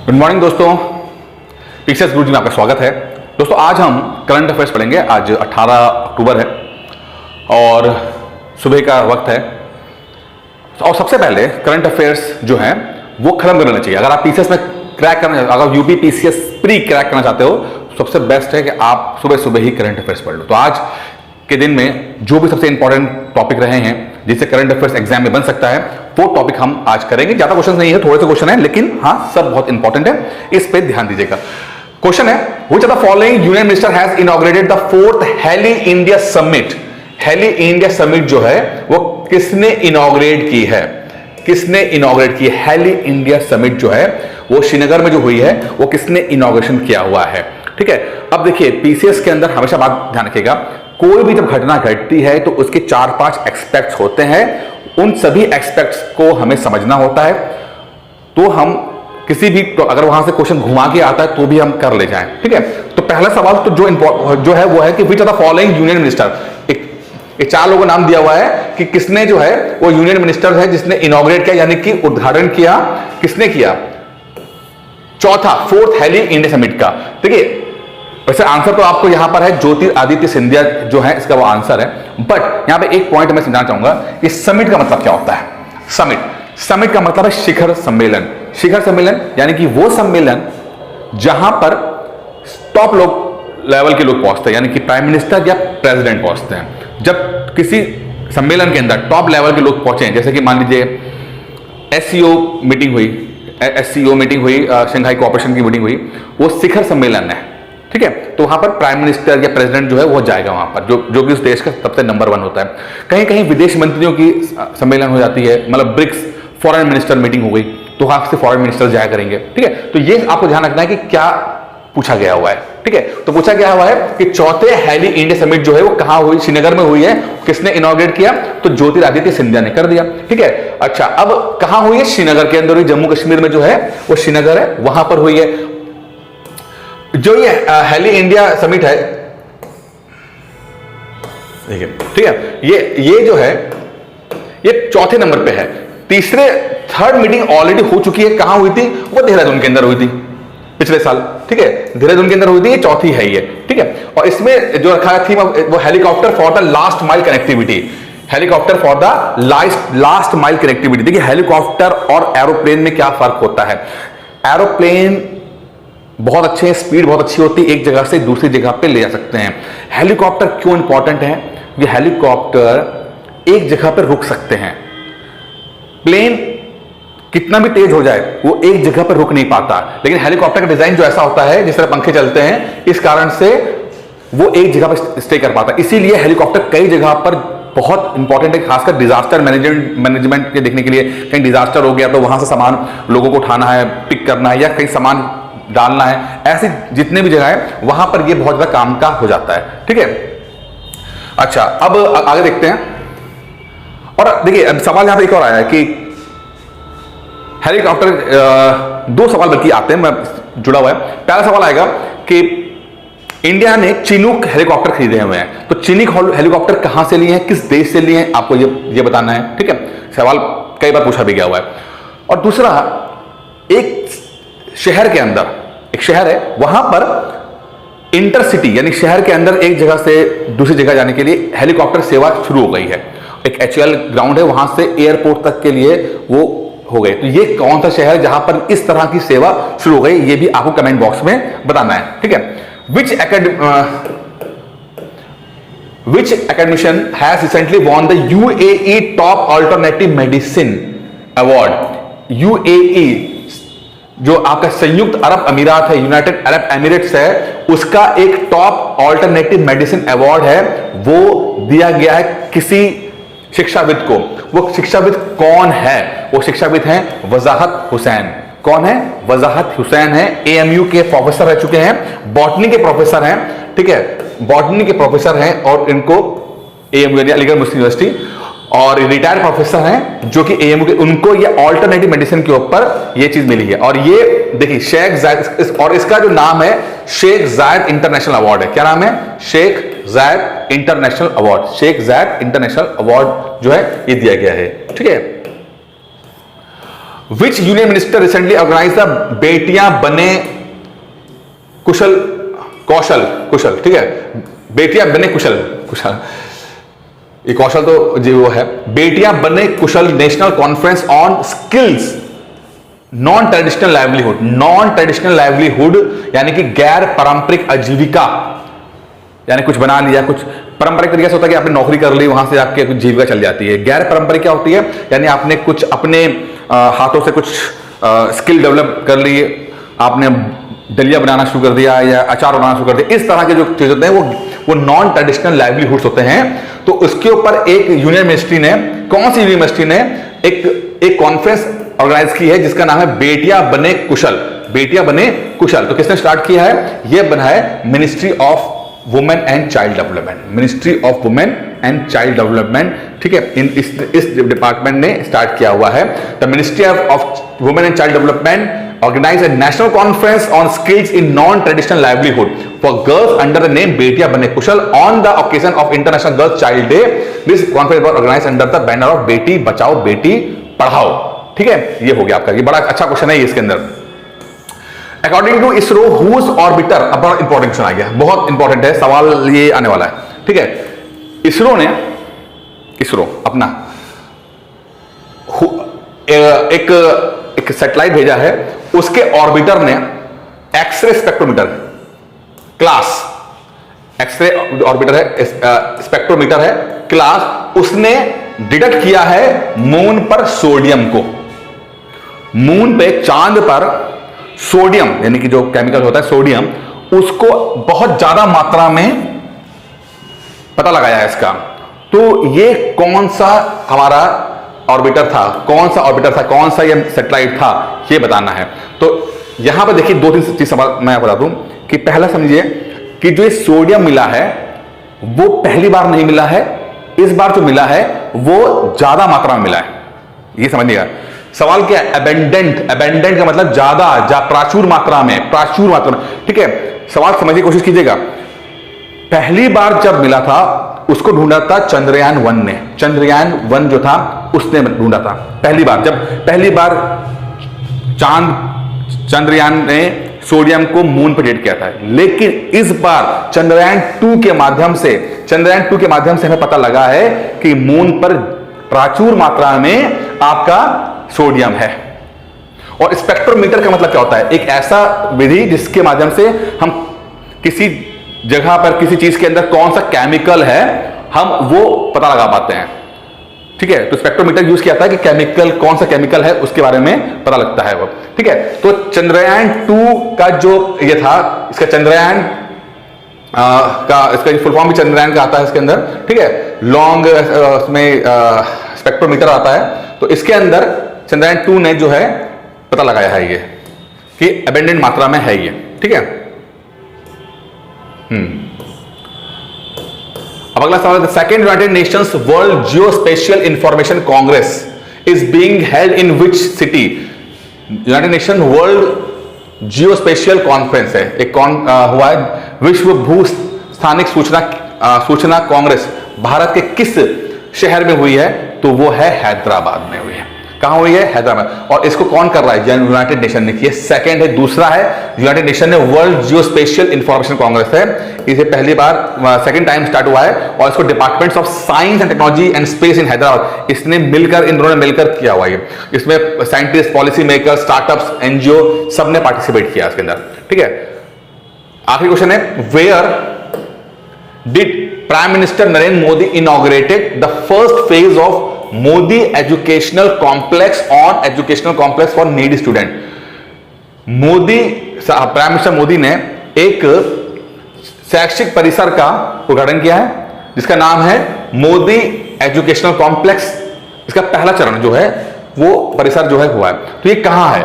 Good morning दोस्तों, PCS गुरुजी में आपका स्वागत है। दोस्तों आज हम करंट अफेयर्स पढ़ेंगे। आज 18 अक्टूबर है और सुबह का वक्त है। और सबसे पहले करंट अफेयर्स जो है वो खत्म कर लेना चाहिए। अगर आप पीसीएस में क्रैक करना, अगर यूपी पीसीएस प्री क्रैक करना चाहते हो, सबसे बेस्ट है कि आप सुबह सुबह ही करंट अफेयर्स पढ़ लो। तो आज के दिन में जो भी सबसे इंपॉर्टेंट टॉपिक रहे हैं जिससे करंट अफेयर्स एग्जाम में बन सकता है, वो टॉपिक हम आज करेंगे। ज्यादा क्वेश्चन नहीं है, थोड़े से क्वेश्चन है, लेकिन हाँ सब बहुत इंपॉर्टेंट है, इस पे ध्यान दीजिएगा। क्वेश्चन है, which of the following union minister has inaugurated the 4th heli India summit. Heli India summit जो है वो किसने इनॉग्रेट की है? किसने इनॉग्रेट की है? हेली इंडिया समिट जो है वो श्रीनगर में जो हुई है, वो किसने इनॉग्रेशन किया हुआ है? ठीक है। अब देखिए पीसीएस के अंदर हमेशा बात ध्यान रखिएगा, कोई भी जब घटना घटती है तो उसके 4-5 एस्पेक्ट्स होते हैं। उन सभी एस्पेक्ट्स को हमें समझना होता है, तो हम किसी भी तो अगर वहां से क्वेश्चन घुमा के आता है तो भी हम कर ले जाएं। ठीक है। तो पहला सवाल तो जो है वो है कि which of the following union minister. एक 4 लोगों का नाम दिया हुआ है कि किसने जो है वो यूनियन मिनिस्टर है जिसने इनॉग्रेट किया, यानी कि उद्घाटन किया। किसने किया? चौथा 4th हेली इंडिया समिट का। देखिए वैसे आंसर तो आपको यहां पर है ज्योतिरादित्य सिंधिया जो है, इसका वो आंसर है। बट यहां पे एक पॉइंट मैं समझाना चाहूंगा कि समिट का मतलब क्या होता है। समिट का मतलब है शिखर सम्मेलन। शिखर सम्मेलन यानी कि वो सम्मेलन जहां पर टॉप लोग लेवल के लोग पहुंचते हैं, यानी कि प्राइम मिनिस्टर या प्रेसिडेंट पहुंचते हैं। जब किसी सम्मेलन के अंदर टॉप लेवल के लोग पहुंचे, जैसे कि मान लीजिए एससीओ मीटिंग हुई, शंघाई कोऑपरेशन की मीटिंग हुई, वो शिखर सम्मेलन है। ठीक है। तो वहां पर प्राइम मिनिस्टर या प्रेसिडेंट जो है वो जाएगा वहां पर, जो कि उस देश का सबसे नंबर 1 होता है। कहीं कहीं विदेश मंत्रियों की सम्मेलन हो जाती है, मतलब ब्रिक्स फॉरेन मिनिस्टर मीटिंग हो गई, तो वहां से फॉरेन मिनिस्टर जाया करेंगे। ठीक है। तो ये आपको ध्यान रखना है कि क्या पूछा गया हुआ है। ठीक है। तो पूछा गया हुआ है कि 4th हेली इंडिया समिट जो है वो कहां हुई? श्रीनगर में हुई है। किसने इनॉग्रेट किया? तो ज्योतिरादित्य सिंधिया ने कर दिया। ठीक है। अच्छा, अब कहां हुई है? श्रीनगर के अंदर हुई। जम्मू कश्मीर में जो है वो श्रीनगर है, वहां पर हुई है। जो ये हेली इंडिया समिट है, देखिए ठीक है, ये जो है ये 4थे नंबर पे है। थर्ड मीटिंग ऑलरेडी हो चुकी है। कहां हुई थी? वो देहरादून के अंदर हुई थी पिछले साल। ठीक है, देहरादून के अंदर हुई थी। ये 4थी है ये। ठीक है। और इसमें जो रखा थी वो helicopter for the last mile connectivity. Helicopter for the last mile connectivity. देखिए हेलीकॉप्टर और एरोप्लेन में क्या फर्क होता है। एरोप्लेन बहुत अच्छे हैं, स्पीड बहुत अच्छी होती है, एक जगह से दूसरी जगह पे ले जा सकते हैं। हेलीकॉप्टर क्यों इंपॉर्टेंट है? ये हेलीकॉप्टर एक जगह पर रुक सकते हैं। प्लेन कितना भी तेज हो जाए वो एक जगह पर रुक नहीं पाता, लेकिन हेलीकॉप्टर का डिजाइन जो ऐसा होता है, जिस तरह पंखे चलते हैं, इस कारण से वो एक जगह पर स्टे कर पाता है। इसीलिए हेलीकॉप्टर कई जगह पर बहुत इंपॉर्टेंट है, खासकर डिजास्टर मैनेजमेंट के देखने के लिए। कहीं डिजास्टर हो गया तो वहां से सामान लोगों को उठाना है, पिक करना है, या कहीं सामान डालना है, ऐसे जितने भी जगह है वहां पर ये बहुत ज्यादा काम का हो जाता है। ठीक है। अच्छा, अब आगे देखते हैं। और देखिए अब सवाल यहां पे एक और आया है कि हेलीकॉप्टर, 2 सवाल बल्कि आते हैं, मैं जुड़ा हुआ है। पहला सवाल आएगा कि इंडिया ने चिनूक हेलीकॉप्टर खरीदे हुए हैं, तो चिनूक हेलीकॉप्टर कहां से लिए हैं, किस देश से लिए हैं, आपको ये बताना है। ठीक है। सवाल कई बार पूछा भी गया हुआ है। और दूसरा, एक शहर के अंदर एक शहर है, वहां पर इंटरसिटी यानी शहर के अंदर एक जगह से दूसरी जगह जाने के लिए हेलीकॉप्टर सेवा शुरू हो गई है। एक HAL ग्राउंड है, वहां से एयरपोर्ट तक के लिए वो हो गए। तो ये कौन सा शहर है जहां पर इस तरह की सेवा शुरू हो गई, ये भी आपको कमेंट बॉक्स में बताना है। ठीक है। विच academician has recently won the UAE Top Alternative Medicine Award। UAE जो आपका संयुक्त अरब अमीरात है, यूनाइटेड अरब एमिरेट्स है, उसका एक टॉप ऑल्टरनेटिव मेडिसिन अवार्ड है, वो दिया गया है किसी शिक्षाविद को। वो शिक्षाविद कौन है? वो शिक्षाविद हैं वजाहत हुसैन। कौन है? वजाहत हुसैन है। AMU के प्रोफेसर रह चुके हैं, बॉटनी के प्रोफेसर हैं। ठीक है, बॉटनी के प्रोफेसर हैं और इनको AMU अलीगढ़ मुस्लिम यूनिवर्सिटी, और रिटायर्ड प्रोफेसर हैं जो कि AMU के, उनको ये ऑल्टरनेटिव मेडिसिन के ऊपर ये चीज मिली है। और ये देखिए शेख जायद, और इसका जो नाम है शेख जायद इंटरनेशनल अवार्ड है। क्या नाम है? शेख जायद इंटरनेशनल अवार्ड। शेख जायद इंटरनेशनल अवार्ड जो है ये दिया गया है। ठीक है। Which union minister recently organise the बेटियां बने कुशल कौशल कुशल, ठीक है, बेटियां बने कुशल कुशल, ये कौशल तो जी वो है, बेटियां बने कुशल national conference on skills non traditional livelihood. Non traditional livelihood यानी कि गैर पारंपरिक आजीविका, यानी कुछ बना लिया, कुछ पारंपरिक तरीके से होता है कि आपने नौकरी कर ली, वहां से आपकी कुछ जीविका चल जाती है। गैर पारंपरिक क्या होती है, यानी आपने कुछ अपने हाथों से कुछ स्किल डेवलप कर ली, आपने दलिया बनाना शुरू कर दिया या अचार बनाना शुरू कर दिया, इस तरह के जो चीजें होते हैं वो नॉन ट्रेडिशनल लाइवलीहुड्स होते हैं। तो उसके ऊपर एक यूनियन मिनिस्ट्री ने, कौन सी यूनिवर्सिटी ने एक कॉन्फ्रेंस ऑर्गेनाइज की है जिसका नाम है बेटियां बने कुशल। बेटियां बने कुशल तो किसने स्टार्ट किया है, यह बना है ministry of women and child development, ministry of women and child development, ठीक है, इस डिपार्टमेंट ने स्टार्ट किया हुआ है। The ministry of women and child development organize a national conference on skills in non-traditional livelihood for girls under the name Betiyan Bane Kushal on the occasion of International Girls Child Day. This conference was organized under the banner of Beti Bachao Beti Padhao, ठीक है, ये हो गया आपका, ये बड़ा अच्छा question है ये इसके अंदर। According to ISRO whose orbiter, अब बड़ा इंपॉर्टेंट क्वेश्चन आ गया, बहुत इंपॉर्टेंट है सवाल ये आने वाला है, ठीक है। इसरो अपना एक सैटेलाइट भेजा है, उसके ऑर्बिटर ने x ray spectrometer class, x ray orbiter है, स्पेक्ट्रोमीटर है क्लास, उसने डिटेक्ट किया है मून पर सोडियम को। मून पे चांद पर सोडियम यानी कि जो केमिकल होता है सोडियम, उसको बहुत ज्यादा मात्रा में पता लगाया है इसका। तो ये कौन सा हमारा ऑर्बिटर था, कौन सा ऑर्बिटर था, कौन सा ये सैटेलाइट था, ये बताना है। तो यहां पर देखिए दो तीन चीज सवाल मैं बता दूं कि पहला समझिए कि जो सोडियम मिला है वो पहली बार नहीं मिला है, इस बार जो मिला है वो ज्यादा मात्रा में मिला है, ये समझिएगा। सवाल क्या है, एबेंडेंट, एबेंडेंट का मतलब ज्यादा, प्राचुर मात्रा में, प्राचुर मात्रा में, ठीक है। सवाल समझने की कोशिश कीजिएगा। पहली बार जब मिला था उसको ढूंढा था चंद्रयान-1 ने, चंद्रयान-1 जो था उसने ढूंढा था पहली बार, जब पहली बार चंद्रयान ने सोडियम को मून पर डेट किया था। लेकिन इस बार चंद्रयान-2 के माध्यम से हमें पता लगा है कि मून पर प्राचुर मात्रा में आपका सोडियम है। और स्पेक्ट्रोमीटर का मतलब क्या होता है, एक ऐसा विधि जिसके माध्यम से हम किसी जगह पर किसी चीज के अंदर कौन सा केमिकल है हम वो पता लगा पाते हैं, ठीक है। तो स्पेक्ट्रोमीटर यूज किया था कि केमिकल, कौन सा केमिकल है उसके बारे में पता लगता है वो, ठीक है। तो चंद्रयान-2 का जो ये था, इसका चंद्रयान इसका फुल फॉर्म भी चंद्रयान का आता है इसके अंदर, ठीक है। लॉन्ग उसमें स्पेक्ट्रोमीटर आता है, तो इसके अंदर चंद्रयान-2 ने जो है पता लगाया है ये कि एबेंडेंट मात्रा में है ये, ठीक है। अब अगला सवाल है, second United Nations world geospatial information Congress is being held in which city. United nation world geospatial conference है, एक हुआ है विश्व भू स्थानिक सूचना कांग्रेस, भारत के किस शहर में हुई है, तो वो है हैदराबाद में हुई है। कहां हुई है, हैदराबाद। और इसको कौन कर रहा है, यूनाइटेड नेशन ने की है, सेकंड है। दूसरा है यूनाइटेड नेशन ने वर्ल्ड जियोस्पेशियल इंफॉर्मेशन कांग्रेस है, इसे पहली बार सेकंड टाइम स्टार्ट हुआ है। और इसको departments of science and technology and space in Hyderabad, इसने मिलकर, इन दोनों ने मिलकर किया हुआ है। इसमें scientist, policy maker, startups, NGO सबने पार्टिसिपेट किया इसके अंदर, ठीक है। आखिरी क्वेश्चन है, where did prime minister Narendra Modi inaugurated the first phase of Modi educational complex on educational complex for needy student. Prime minister Modi ने एक शैक्षिक परिसर का उद्घाटन किया है जिसका नाम है मोदी एजुकेशनल कॉम्प्लेक्स। इसका पहला चरण जो है वो परिसर जो है हुआ है, तो ये कहां है,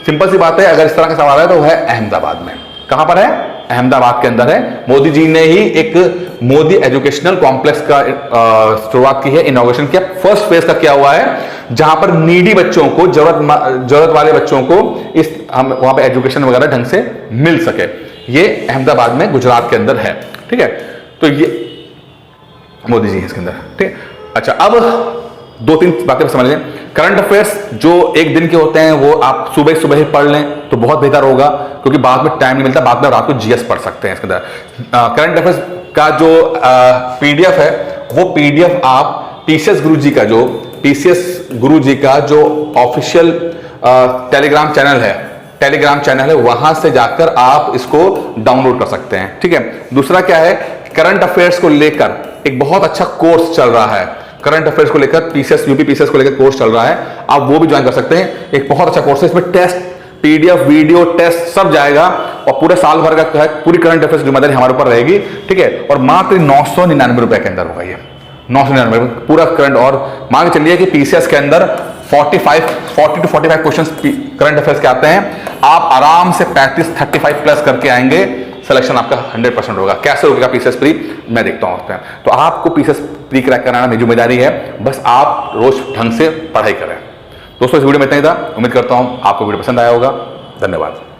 सिंपल सी बात है, अगर इस तरह का सवाल है तो वो है अहमदाबाद में। कहां पर है, अहमदाबाद के अंदर है। मोदी जी ने ही एक मोदी एजुकेशनल कॉम्प्लेक्स का शुरुआत की है, इनॉग्रेशन किया, फर्स्ट फेज का किया हुआ है, जहां पर नीडी बच्चों को, जरूरत वाले बच्चों को वहां पे एजुकेशन वगैरह ढंग से मिल सके। ये अहमदाबाद में, गुजरात के अंदर है, ठीक है। तो ये मोदी जी है इसके अंदर, ठीक है। अच्छा, अब 2-3 बातें समझ लें। करंट अफेयर्स जो एक दिन के होते हैं वो आप सुबह सुबह ही पढ़ लें तो बहुत बेहतर होगा, क्योंकि बाद में टाइम नहीं मिलता, बाद में रात को जीएस पढ़ सकते हैं इसके अंदर। करंट अफेयर्स का जो पीडीएफ है वो पीडीएफ आप पीसीएस गुरु जी का जो ऑफिशियल टेलीग्राम चैनल है वहां से जाकर आप इसको डाउनलोड कर सकते हैं, ठीक है। दूसरा क्या है, करंट अफेयर्स को लेकर एक बहुत अच्छा कोर्स चल रहा है, करंट अफेयर्स को लेकर यूपी पीसीएस को लेकर कोर्स चल रहा है, आप वो भी ज्वाइन कर सकते हैं। एक बहुत अच्छा कोर्स है, इसमें टेस्ट, पीडीएफ, वीडियो, टेस्ट सब जाएगा और पूरे साल भर का पूरी करंट अफेयर्स जिम्मेदारी हमारे ऊपर रहेगी, ठीक है। और मात्र 999 रुपए के अंदर होगा ये, 999 पूरा करंट। और मान के चलिए कि पीसीएस के अंदर 40 to 45 क्वेश्चन करंट अफेयर्स के आते हैं, आप आराम से 35 प्लस करके आएंगे, सिलेक्शन आपका 100% होगा। कैसे होगा पीसीएस प्री, मैं देखता हूं उसमें। तो आपको पीसीएस प्री क्रैक कराना मेरी जिम्मेदारी है, बस आप रोज ढंग से पढ़ाई करें। दोस्तों इस वीडियो में इतना ही था, उम्मीद करता हूं आपको वीडियो पसंद आया होगा। धन्यवाद।